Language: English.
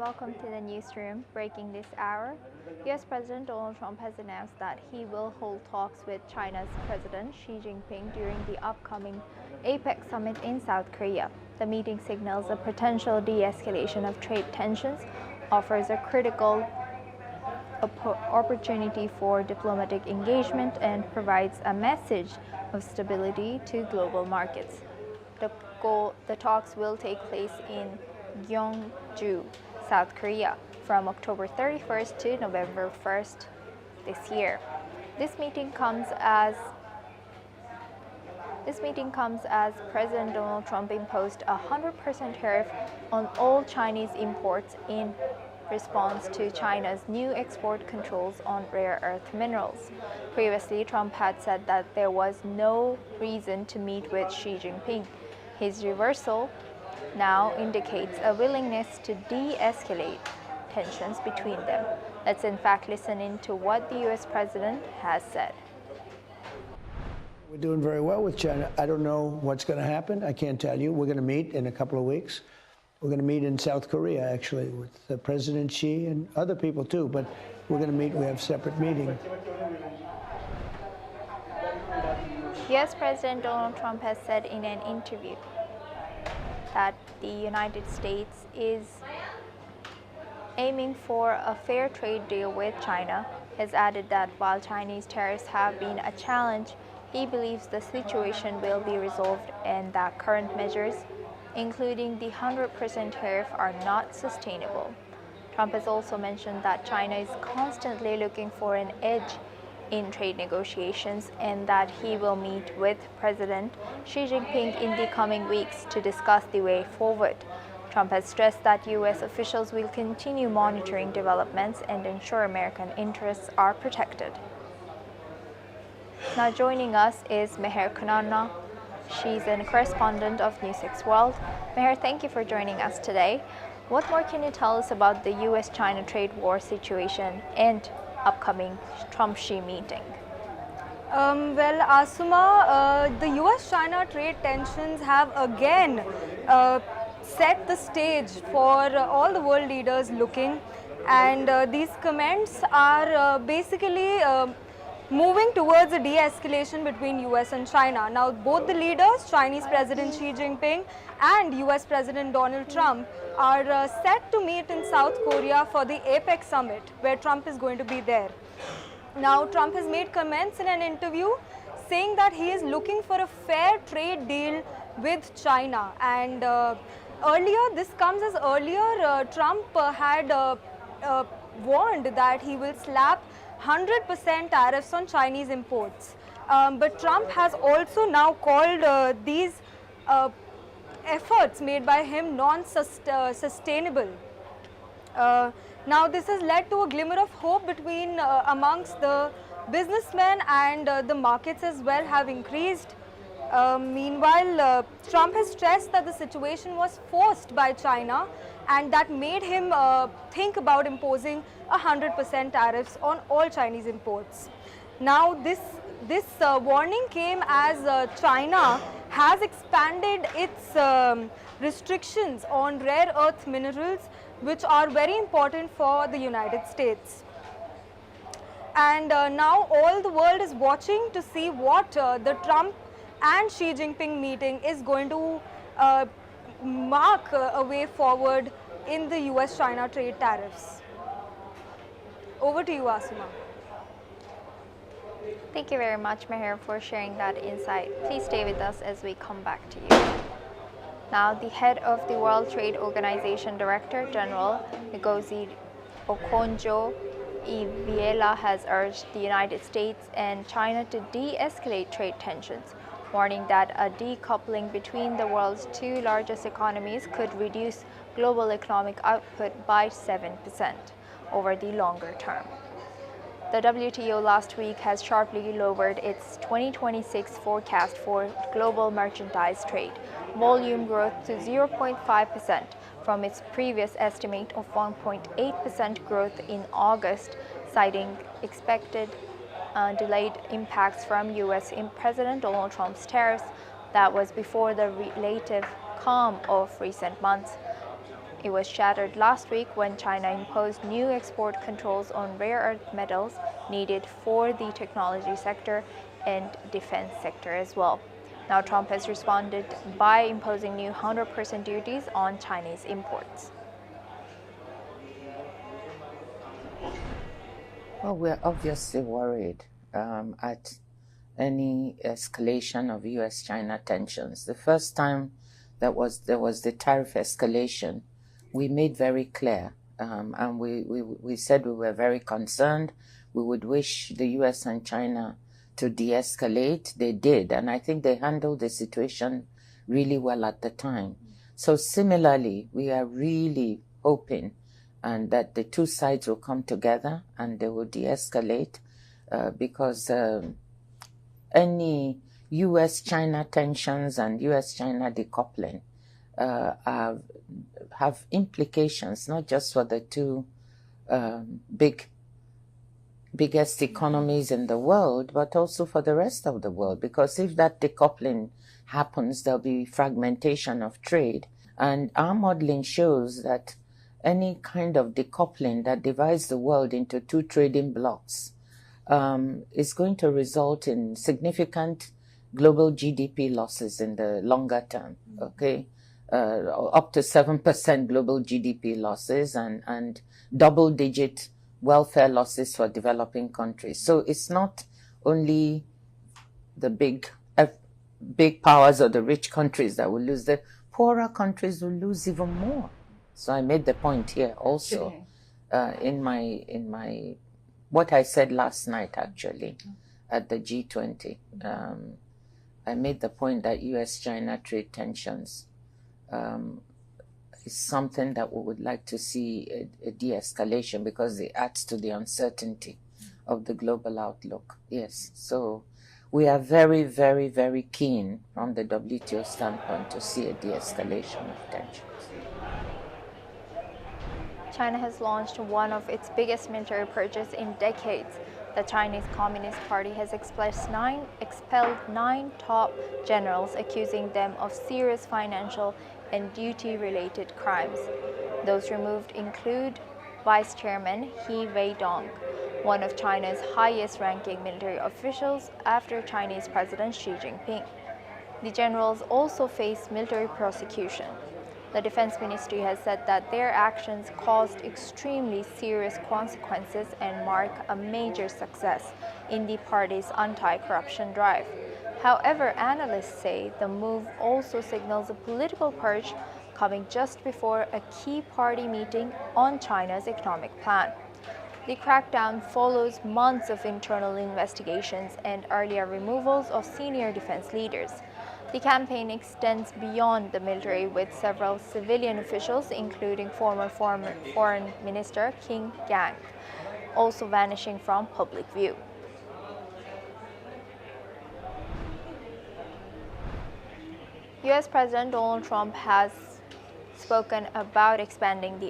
welcome to the newsroom. Breaking this hour, U.S. President Donald Trump has announced that he will hold talks with China's President Xi Jinping during the upcoming APEC summit in South Korea. The meeting signals a potential de-escalation of trade tensions, offers a critical opportunity for diplomatic engagement, and provides a message of stability to global markets. The talks will take place in Gyeongju, South Korea, from October 31st to November 1st this year. This meeting comes as President Donald Trump imposed a 100% tariff on all Chinese imports in response to China's new export controls on rare earth minerals. Previously, Trump had said that there was no reason to meet with Xi Jinping. His reversal now indicates a willingness to de-escalate tensions between them. Let's in fact listen into what the U.S. president has said. We're doing very well with China. I don't know what's going to happen. I can't tell you. We're going to meet in a couple of weeks. We're going to meet in South Korea, actually, with President Xi and other people, too. But we're going to meet. We have a separate meeting. U.S. President Donald Trump has said in an interview that the United States is aiming for a fair trade deal with China. He has added that while Chinese tariffs have been a challenge, he believes the situation will be resolved and that current measures, including the 100% tariff, are not sustainable. Trump has also mentioned that China is constantly looking for an edge in trade negotiations and that he will meet with President Xi Jinping in the coming weeks to discuss the way forward. Trump has stressed that U.S. officials will continue monitoring developments and ensure American interests are protected. Now joining us is Meher Kunanna. She's a correspondent of NewsX World. Meher, thank you for joining us today. What more can you tell us about the U.S.-China trade war situation and upcoming Trump-Xi meeting? Well, Asuma, the U.S.-China trade tensions have again set the stage for all the world leaders looking, and these comments are basically moving towards a de-escalation between U.S. and China. Now, both the leaders, Chinese President Xi Jinping and U.S. President Donald Trump, are set to meet in South Korea for the APEC summit, where Trump is going to be there. Now, Trump has made comments in an interview saying that he is looking for a fair trade deal with China. And earlier, this comes as earlier, Trump had warned that he will slap 100% tariffs on Chinese imports. But Trump has also now called these efforts made by him non-sustainable. Now this has led to a glimmer of hope between amongst the businessmen, and the markets as well have increased. Meanwhile, Trump has stressed that the situation was forced by China, and that made him think about imposing 100% tariffs on all Chinese imports. Now this warning came as China has expanded its restrictions on rare earth minerals, which are very important for the United States. And now all the world is watching to see what the Trump and Xi Jinping meeting is going to mark a way forward in the US-China trade tariffs. Over to you, Asuma. Thank you very much, Meher, for sharing that insight. Please stay with us as we come back to you. Now, the head of the World Trade Organization Director-General Ngozi Okonjo-Iweala has urged the United States and China to de-escalate trade tensions, warning that a decoupling between the world's two largest economies could reduce global economic output by 7% over the longer term. The WTO last week has sharply lowered its 2026 forecast for global merchandise trade volume growth to 0.5% from its previous estimate of 1.8% growth in August, citing expected delayed impacts from U.S. President Donald Trump's tariffs that was before the relative calm of recent months. It was shattered last week when China imposed new export controls on rare earth metals needed for the technology sector and defense sector as well. Now Trump has responded by imposing new 100% duties on Chinese imports. Well, we're obviously worried at any escalation of U.S.-China tensions. The first time there was the tariff escalation, we made very clear, and we said we were very concerned. We would wish the U.S. and China to de-escalate. They did, and I think they handled the situation really well at the time. So similarly, we are really hoping and that the two sides will come together and they will de-escalate because any U.S.-China tensions and U.S.-China decoupling have implications not just for the two biggest economies in the world, but also for the rest of the world. Because if that decoupling happens, there'll be fragmentation of trade. And our modeling shows that any kind of decoupling that divides the world into two trading blocs is going to result in significant global GDP losses in the longer term, okay? Up to 7% global GDP losses and double-digit welfare losses for developing countries. So it's not only the big powers or the rich countries that will lose. The poorer countries will lose even more. So I made the point here also in my what I said last night actually at the G20. I made the point that U.S.-China trade tensions is something that we would like to see a de-escalation because it adds to the uncertainty of the global outlook. Yes, so we are very, very, very keen from the WTO standpoint to see a de-escalation of tensions. China has launched one of its biggest military purchases in decades. The Chinese Communist Party has expelled 9 top generals, accusing them of serious financial and duty-related crimes. Those removed include Vice Chairman He Weidong, one of China's highest-ranking military officials after Chinese President Xi Jinping. The generals also face military prosecution. The Defense Ministry has said that their actions caused extremely serious consequences and mark a major success in the party's anti-corruption drive. However, analysts say the move also signals a political purge coming just before a key party meeting on China's economic plan. The crackdown follows months of internal investigations and earlier removals of senior defense leaders. The campaign extends beyond the military, with several civilian officials, including former Foreign Minister King Gang, also vanishing from public view. U.S. President Donald Trump has spoken about expanding the